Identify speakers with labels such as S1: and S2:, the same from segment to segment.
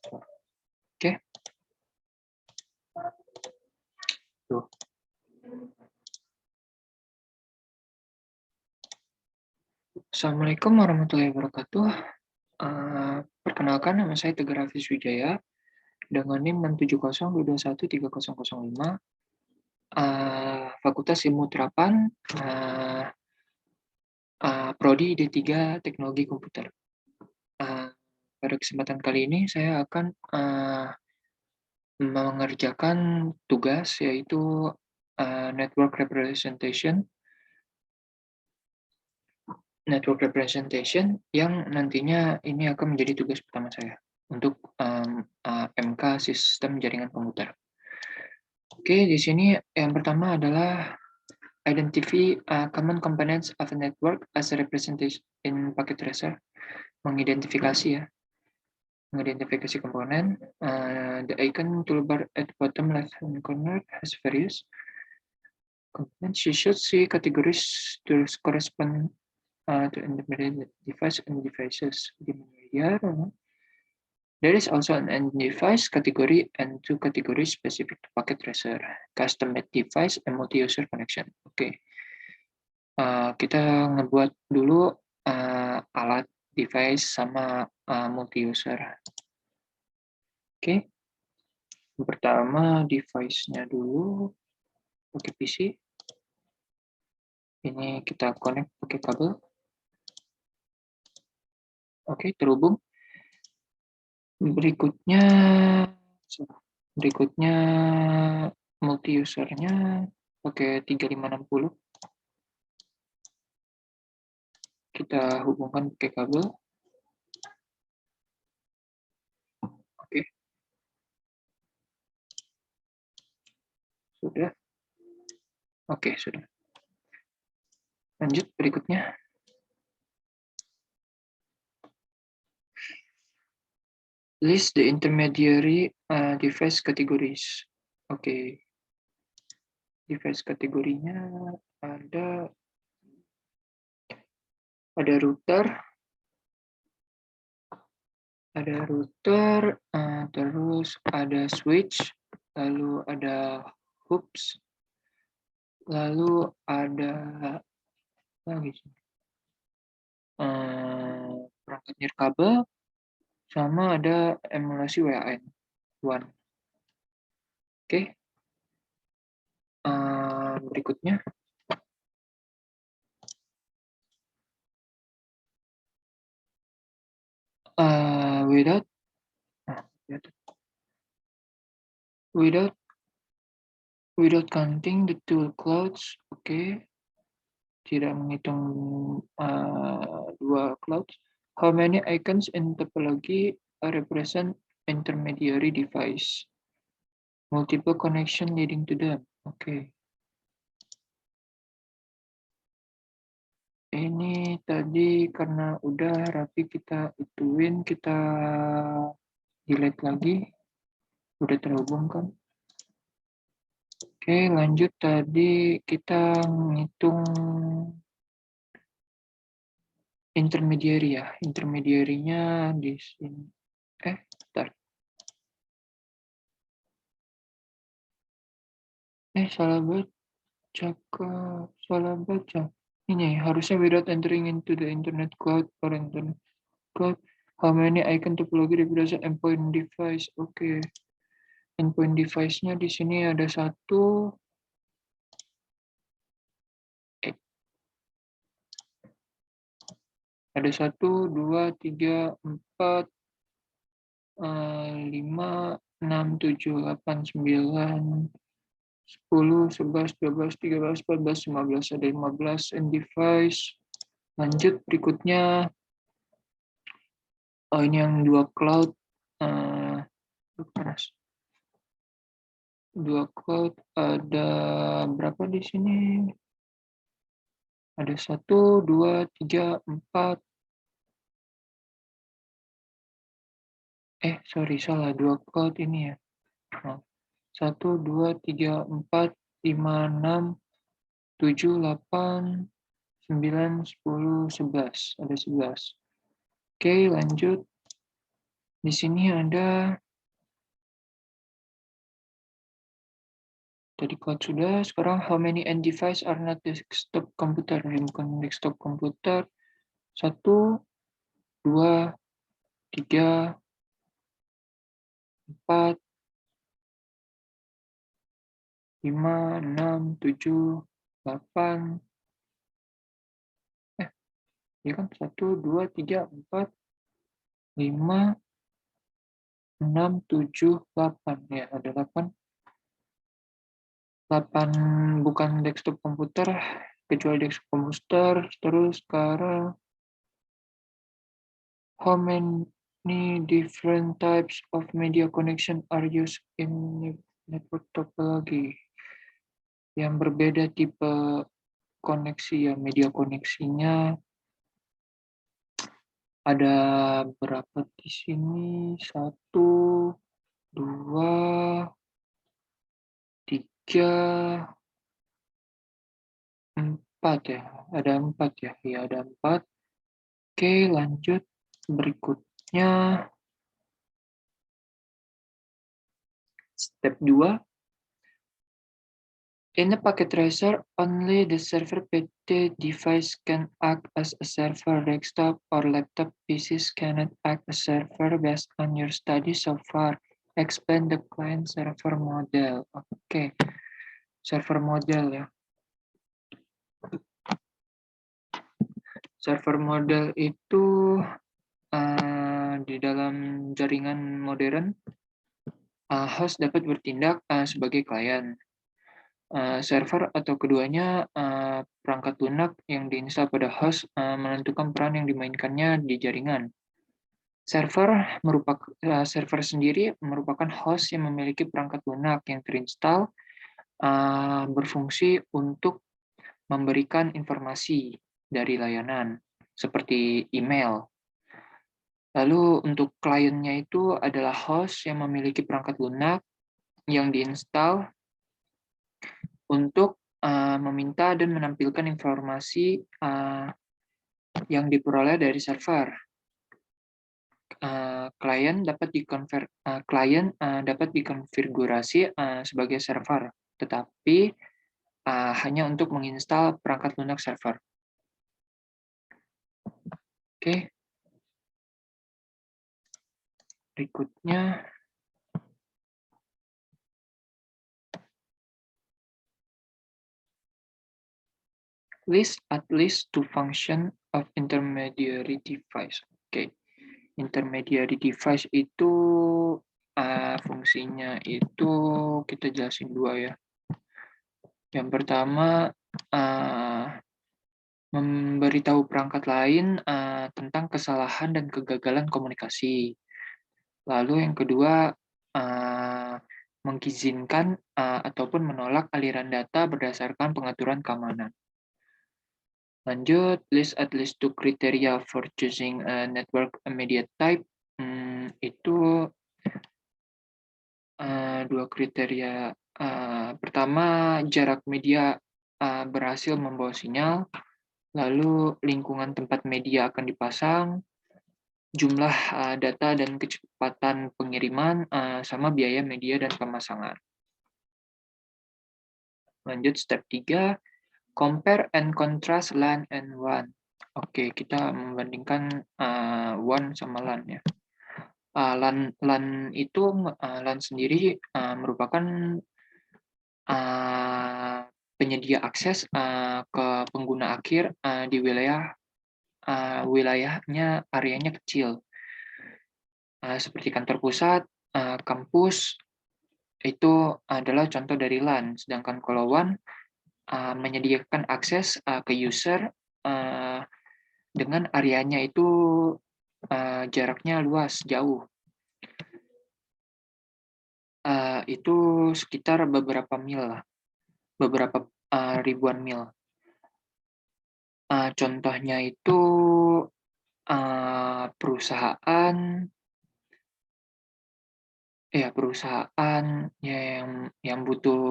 S1: Oke. Tuh. Assalamualaikum warahmatullahi wabarakatuh. Perkenalkan, nama saya Tegar Hafiz Wijaya dengan NIM 670221305, Fakultas Ilmu Terapan, Prodi D3 Teknologi Komputer. Pada kesempatan kali ini saya akan mengerjakan tugas yaitu network representation yang nantinya ini akan menjadi tugas pertama saya untuk MK Sistem Jaringan Komputer. Oke, di sini yang pertama adalah identify common components of a network as a representation in packet tracer. Mengidentifikasi komponen. The icon toolbar at bottom left hand corner has various components. You should see categories to correspond to intermediate device and devices. Here, there is also an end device category and two categories specific to packet tracer, custom-made device and multi-user connection. Oke. Kita ngebuat dulu alat device sama multi-user. Oke. Yang pertama device-nya dulu pakai PC. Ini kita connect pakai kabel. Oke, terhubung. Berikutnya multi-usernya pakai 3560. Kita hubungkan pakai kabel. Oke. Sudah. Oke, sudah. Lanjut berikutnya. List the intermediary device categories. Oke. Device kategorinya ada router, terus ada switch, lalu ada hoops, lalu ada perangkat nirkabel, sama ada emulasi WAN 1. Oke. Berikutnya. Without counting the two clouds, oke. Tidak menghitung dua clouds. How many icons in topology represent intermediary device? Multiple connection leading to them. Oke. Ini tadi karena udah rapi kita ituin, kita delete lagi. Udah terhubung kan? Oke, lanjut tadi kita ngitung intermediary ya. Intermediary-nya di sini. Bentar. Salah baca. Ini harusnya without entering into the internet cloud or internet cloud. How many icon topology represent endpoint device? Oke. Endpoint device-nya di sini ada 1. Ada 1, 2, 3, 4, 5, 6, 7, 8, 9, 10, 11, 12, 13, 14, 15. Ada 15 end device. Lanjut berikutnya. Oh, ini yang 2 cloud. 2 cloud ada berapa di sini? Ada 1, 2, 3, 4. Salah. 2 cloud ini ya. 1, 2, 3, 4, 5, 6, 7, 8, 9, 10, 11. Ada 11. Oke, lanjut. Di sini ada tadi cloud sudah, sekarang how many end device are not desktop computer? Bukan desktop komputer. 1, 2, 3, 4, 5, 6, 7, 8. Ya kan 1, 2, 3, 4, 5, 6, 7, 8. Ya, ada 8. 8 bukan desktop komputer, kecuali desktop komputer. Terus sekarang how many different types of media connection are used in network topology? Yang berbeda tipe koneksi ya, media koneksinya ada berapa di sini? 1, 2, 3, 4 ya. Ada 4 ya. Ya, ada 4. Oke, lanjut. Berikutnya, step 2. In a packet tracer, only the server PT device can act as a server. Desktop or laptop PCs cannot act as server based on your study so far. Explain the client server model. Oke, server model ya. Server model itu di dalam jaringan modern, host dapat bertindak sebagai klien. Server atau keduanya perangkat lunak yang diinstal pada host menentukan peran yang dimainkannya di jaringan. Server sendiri merupakan host yang memiliki perangkat lunak yang terinstall berfungsi untuk memberikan informasi dari layanan seperti email. Lalu untuk kliennya itu adalah host yang memiliki perangkat lunak yang diinstal untuk meminta dan menampilkan informasi yang diperoleh dari server. Klien dapat dikonfigurasi sebagai server, tetapi hanya untuk menginstal perangkat lunak server. Oke. Berikutnya, list at least two function of intermediary device. Oke. Intermediary device itu fungsinya itu kita jelasin dua ya. Yang pertama, memberitahu perangkat lain tentang kesalahan dan kegagalan komunikasi. Lalu yang kedua, mengizinkan ataupun menolak aliran data berdasarkan pengaturan keamanan. Lanjut, list at least two criteria for choosing a network media type. Itu dua kriteria. Pertama, jarak media berhasil membawa sinyal. Lalu lingkungan tempat media akan dipasang, jumlah data dan kecepatan pengiriman, sama biaya media dan pemasangan. Lanjut step 3, compare and contrast LAN and WAN. Oke, kita membandingkan WAN sama LAN ya. LAN itu LAN sendiri merupakan penyedia akses ke pengguna akhir di wilayahnya, areanya kecil. Seperti kantor pusat, kampus, itu adalah contoh dari LAN. Sedangkan kalau WAN menyediakan akses ke user dengan areanya itu jaraknya luas, jauh. Itu sekitar beberapa mil lah, beberapa ribuan mil. Contohnya itu perusahaan yang butuh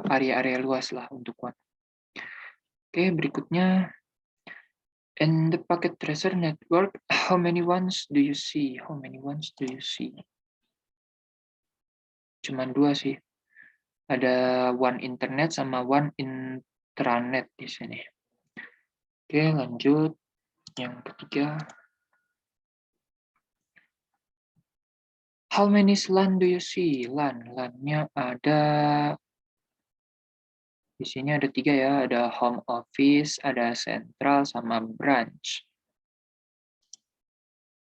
S1: area-area luas lah untuk WAN. Oke, berikutnya In the packet tracer network, how many ones do you see? How many ones do you see? Cuman 2 sih. Ada one internet sama one intranet di sini. Oke, lanjut. Yang ketiga. How many LAN do you see? LAN-nya ada di sini ada 3 ya, ada home office, ada central, sama branch.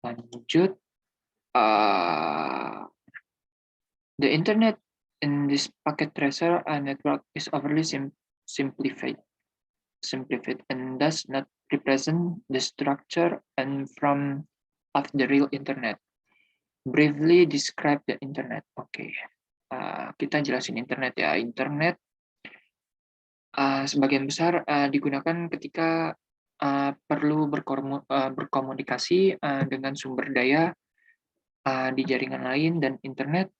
S1: Lanjut. The internet in this packet tracer network is overly simplified and does not represent the structure and form of the real internet. Briefly describe the internet. Oke. Kita jelasin internet ya. Internet sebagian besar digunakan ketika perlu berkomunikasi dengan sumber daya di jaringan lain, dan internet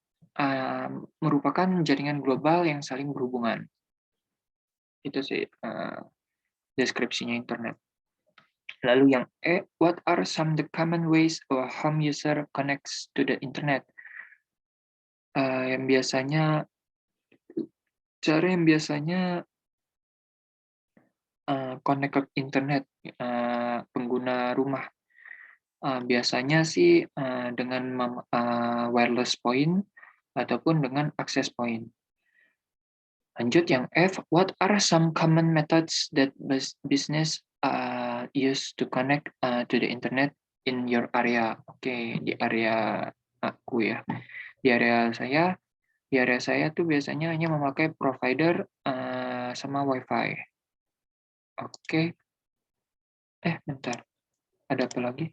S1: merupakan jaringan global yang saling berhubungan. Itu sih deskripsinya internet. Lalu yang E, what are some the common ways a home user connects to the internet? Cara yang biasanya connect ke internet pengguna rumah biasanya sih dengan wireless point ataupun dengan access point. Lanjut yang F, what are some common methods that business use to connect to the internet in your area? Oke, di area aku ya. Di area saya tuh biasanya hanya memakai provider sama WiFi. Oke. Bentar. Ada apa lagi?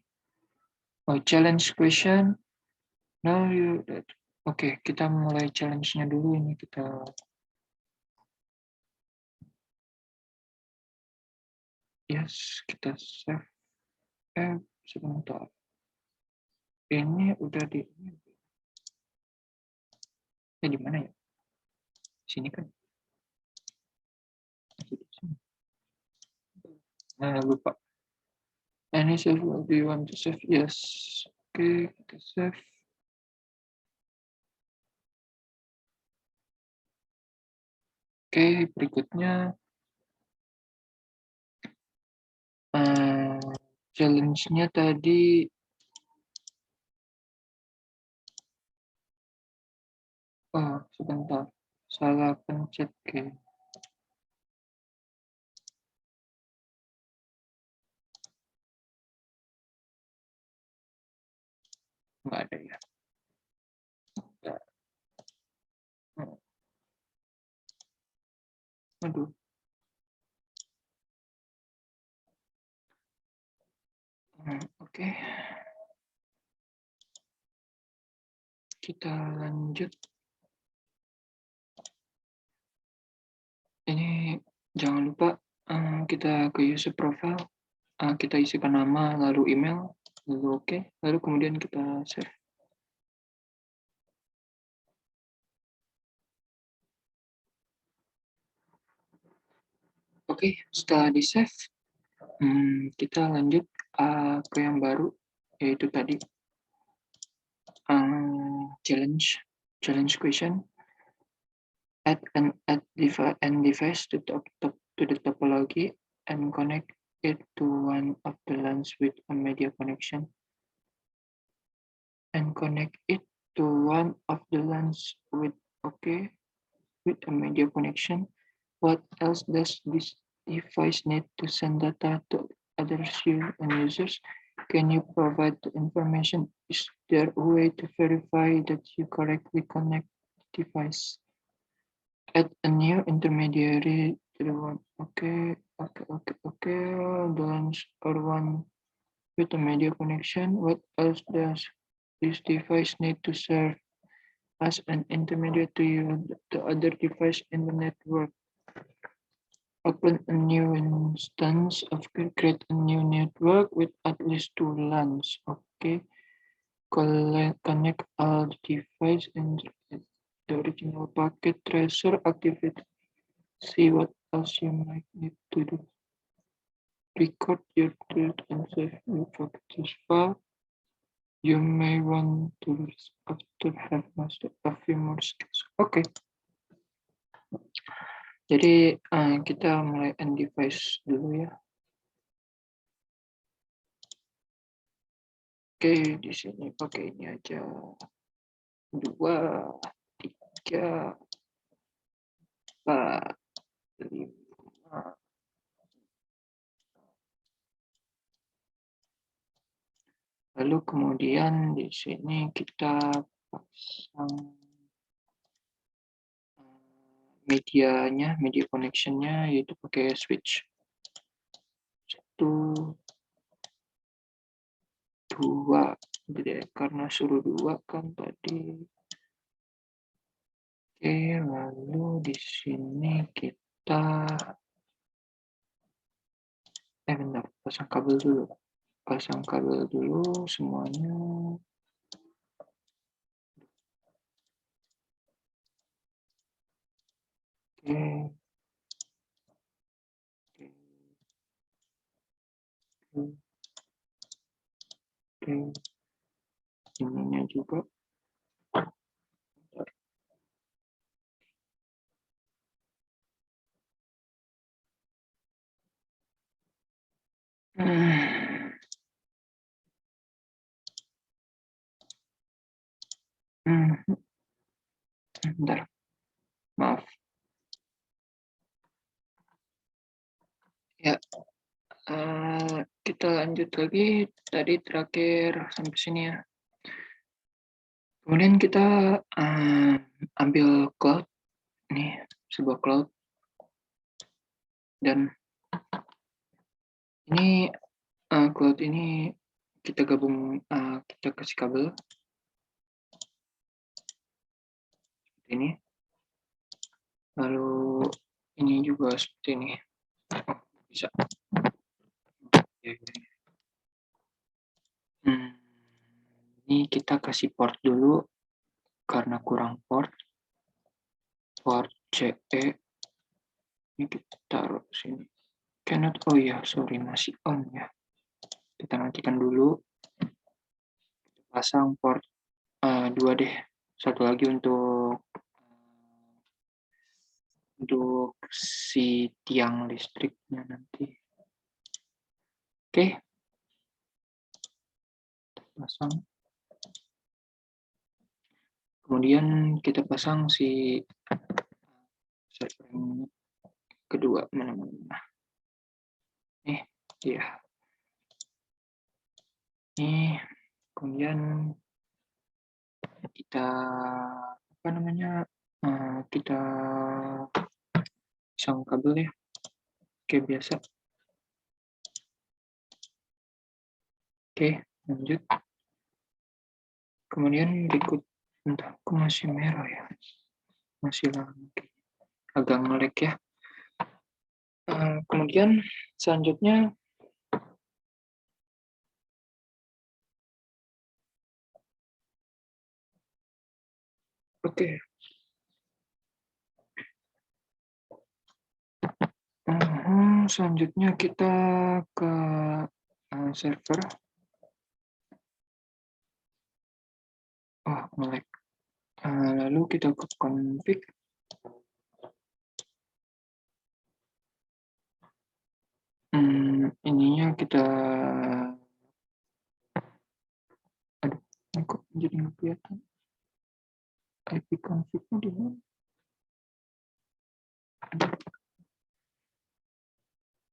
S1: Oh, challenge question. Now Oke, kita mulai challenge-nya dulu ini. Kita save. Sebentar. Ini udah di mana ya? Sini kan? Lupa. Any save, do you want to save? Yes. Oke, kita save. Oke, berikutnya challenge-nya tadi sebentar, salah pencet kayaknya. Nggak ada ya. Aduh. Oke. Kita lanjut. Ini jangan lupa kita ke user profile, kita isikan nama, lalu email, lalu oke, lalu kemudian kita save. Oke, setelah di save, kita lanjut ke yang baru, yaitu tadi challenge question. Add device to the topology and connect it to one of the LANs with a media connection. And connect it to one of the LANs with a media connection. What else does this device need to send data to other users? Can you provide the information? Is there a way to verify that you correctly connect the device? Add a new intermediary to the one. Okay. The LANs are one with a media connection. What else does this device need to serve as an intermediate to the other device in the network? Open a new instance create a new network with at least 2 LANs. Okay. Connect all the devices in the original packet tracer. Activate. See what else you might need to do. record your tilt and save your packages file. You may want to after have mastered a few more skills. Oke. Jadi kita mulai end device dulu ya. Oke, di sini pakai ini aja. 2, 3, 4, 5. Lalu kemudian di sini kita pasang medianya, media connection-nya yaitu pakai switch. 1, 2. Jadi karena suruh 2 kan tadi. Oke, lalu di sini kita bentar, pasang kabel dulu. Pasang kabel dulu semuanya. Oke. Oke. Ininya juga. Bentar, maaf. Ya, kita lanjut lagi. Tadi terakhir sampai sini ya. Kemudian kita ambil cloud, nih sebuah cloud, dan ini cloud ini kita gabung, kita kasih kabel seperti ini. Lalu ini juga seperti ini. Oh, bisa. Ini kita kasih port dulu karena kurang port CE. Ini kita taruh sini. Cannot, oh ya, sorry, masih on ya. Kita matikan dulu. Pasang port 2 deh. Satu lagi untuk si tiang listriknya nanti. Oke. Pasang. Kemudian kita pasang si server kedua mana-mana. Nih, dia. Nih, kemudian kita kita pasang kabel ya, kayak biasa. Oke, lanjut. Kemudian berikut, entah aku masih merah ya, masih lama, agak nge-lag ya. Kemudian selanjutnya oke. Selanjutnya kita ke server. Oh, nge-lag. Lalu kita ke config. Ininya kita, aduh, ini kok jadi nggak kelihatan. IP config-nya di mana?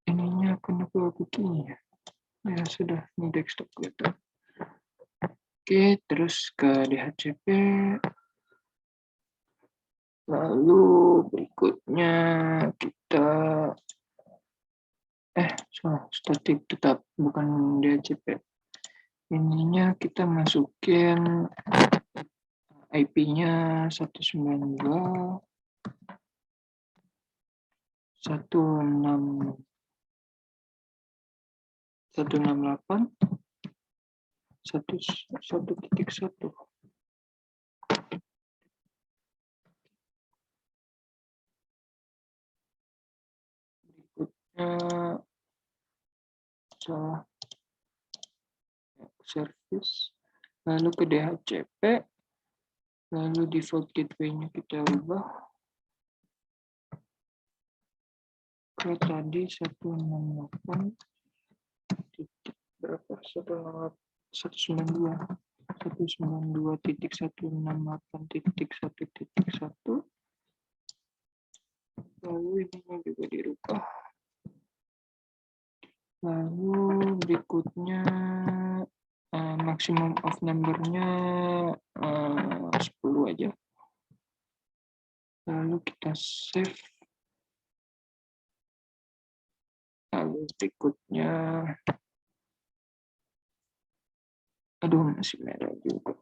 S1: Ininya kenapa begini ya? Ya sudah, ini desktop kelihatan. Oke, terus ke DHCP. Lalu berikutnya kita static tetap, bukan DHCP. Ininya kita masukin IP-nya 192 168 1.1. Berikutnya salah service, lalu ke DHCP, lalu default gateway-nya kita ubah ke tadi 168 titik berapa 192.168.1.1 lalu ininya juga dirubah, lalu berikutnya maximum of number-nya 10 aja, lalu kita save, lalu berikutnya aduh masih merah juga,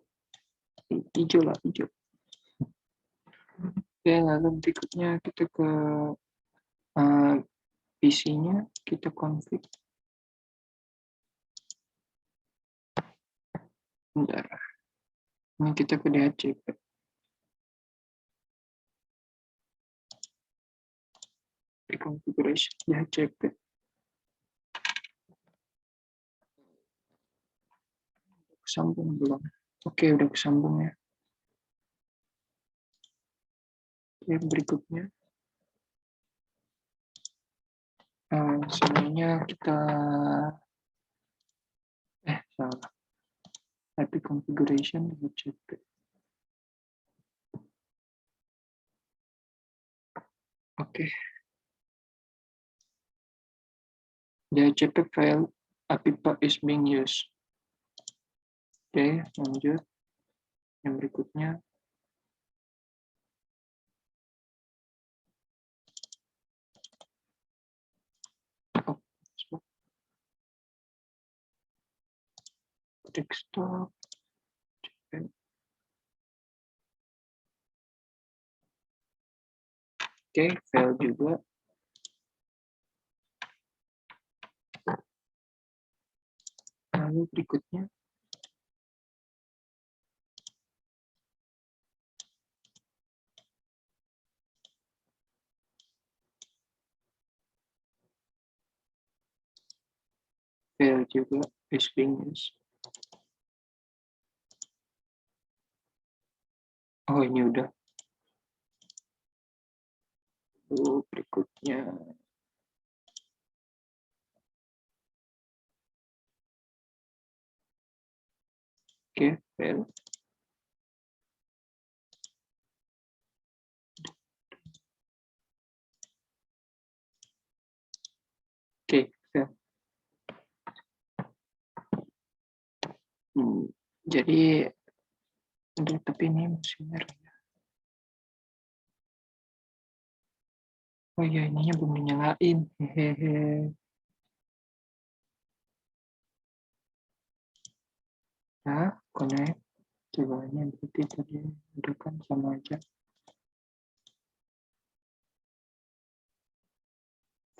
S1: hijau lah, hijau. Oke, lalu berikutnya kita ke PC-nya, kita config. Bentar. Ini kita ke DHCP. Reconfiguration DHCP. Kesambung belum? Oke, udah kesambung ya. Oke, berikutnya. Sebenarnya kita salah. IP configuration DHCP. Oke. DHCP file API is being used. Oke, lanjut. Yang berikutnya. Desktop. Oke, file juga. Lalu berikutnya. File juga is being used. Oh, ini udah. Lalu berikutnya. Oke, file. Oke, file. Jadi, tapi ini masih merah ya. Oh iya, ininya belum dinyalain. Hehehe. Nah, connect. Coba ini berarti tadi udah kan sama aja.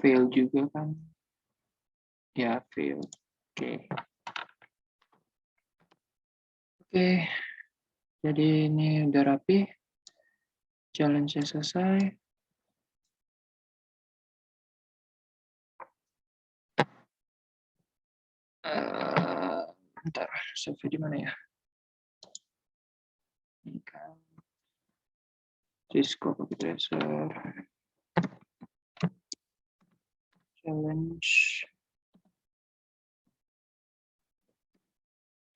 S1: Fail juga kan. Ya, fail. Oke. Oke. Jadi ini udah rapi. Challenge-nya selesai. Bentar, save di mana ya? Ini kan. Cisco copy tracer. Challenge.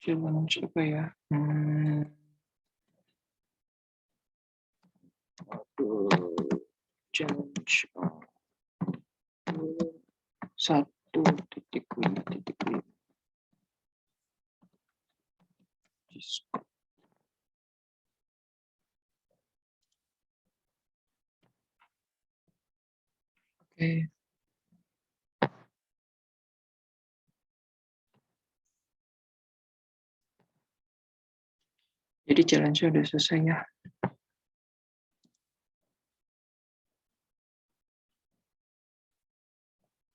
S1: Challenge apa ya? Challenge 1.5. Cisco. Oke. Jadi challenge-nya udah selesai ya.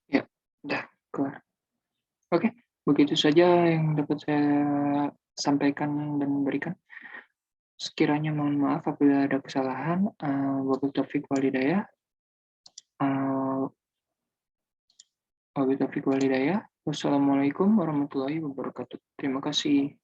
S1: Ya, udah kelar. Oke, begitu saja yang dapat saya sampaikan dan berikan. Sekiranya mohon maaf apabila ada kesalahan. Wabillahi taufiq wal hidayah. Wassalamualaikum warahmatullahi wabarakatuh. Terima kasih.